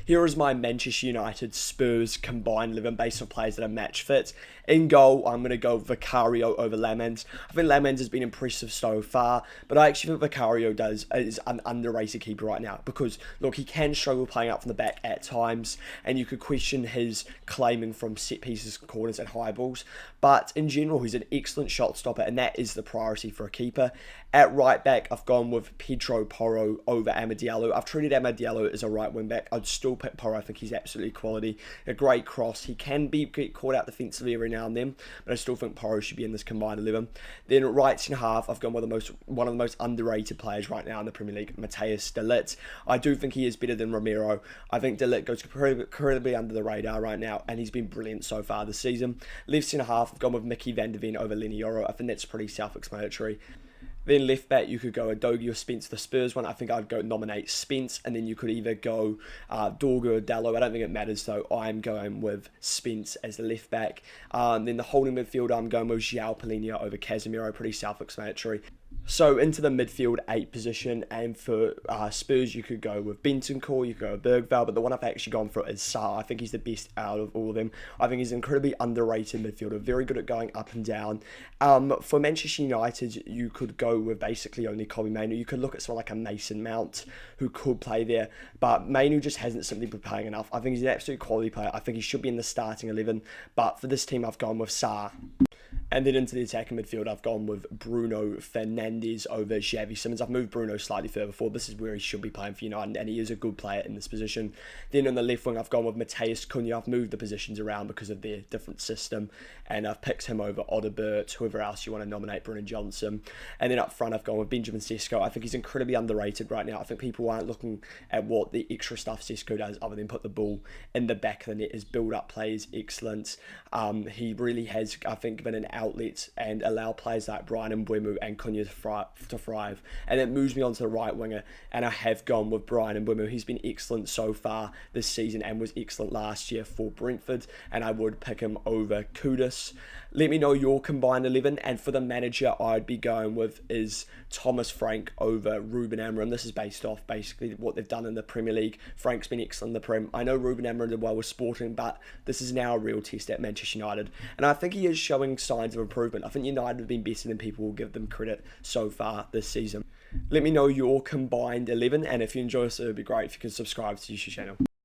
Here is my Manchester United Spurs combined 11 based on players that are match fit. In goal, I'm going to go Vicario over Lamens. I think Lamens has been impressive so far, but I actually think Vicario is an underrated keeper right now because, look, he can struggle playing up from the back at times, and you could question his claiming from set pieces, corners, and high balls. But in general, he's an excellent shot stopper, and that is the priority for a keeper. At right back, I've gone with Pedro Porro over Amad Diallo. I've treated Amad Diallo as a right wing back. I'd still pick Porro. I think he's absolutely quality. A great cross. He can get caught out defensively every now and then, but I still think Porro should be in this combined 11. Then at right centre half, I've gone with one of the most underrated players right now in the Premier League, Matheus de Ligt. I do think he is better than Romero. I think de Ligt goes incredibly under the radar right now, and he's been brilliant so far this season. Left centre half, I've gone with Mickey van der Ven over Lenny Yoro. I think that's pretty self-explanatory. Then left back, you could go Adogi or Spence, the Spurs one. I think I'd go nominate Spence, and then you could either go Dorgu or Dallo. I don't think it matters, though. I'm going with Spence as the left back. Then the holding midfield, I'm going with João Palhinha over Casemiro. Pretty self-explanatory. So into the midfield 8 position, and for Spurs, you could go with Bentancur, you could go with Bergvall, but the one I've actually gone for is Sarr. I think he's the best out of all of them. I think he's an incredibly underrated midfielder, very good at going up and down. For Manchester United, you could go with basically only Kobbie Mainoo. You could look at someone like a Mason Mount who could play there, but Mainoo just hasn't simply been playing enough. I think he's an absolute quality player. I think he should be in the starting 11, but for this team, I've gone with Sarr. And then into the attacking midfield, I've gone with Bruno Fernandes over Xavi Simons. I've moved Bruno slightly further forward. This is where he should be playing for United, and he is a good player in this position. Then on the left wing, I've gone with Matheus Cunha. I've moved the positions around because of their different system, and I've picked him over Odobert, whoever else you want to nominate, Brennan Johnson. And then up front, I've gone with Benjamin Sesko. I think he's incredibly underrated right now. I think people aren't looking at what the extra stuff Sesko does other than put the ball in the back of the net. His build-up play is excellent. He really has, I think, been an outlet and allow players like Bryan Mbeumo and Cunha to thrive. And it moves me on to the right winger, and I have gone with Bryan Mbeumo. He's been excellent so far this season and was excellent last year for Brentford, and I would pick him over Kudus. Let me know your combined 11, and for the manager I'd be going with is Thomas Frank over Ruben Amorim. This is based off basically what they've done in the Premier League. Frank's been excellent in the Prem. I know Ruben Amorim did well with Sporting, but this is now a real test at Manchester United, and I think he is showing signs of improvement. I think United have been better than people will give them credit so far this season. Let me know your combined 11, and if you enjoy this, it would be great if you could subscribe to the YouTube channel.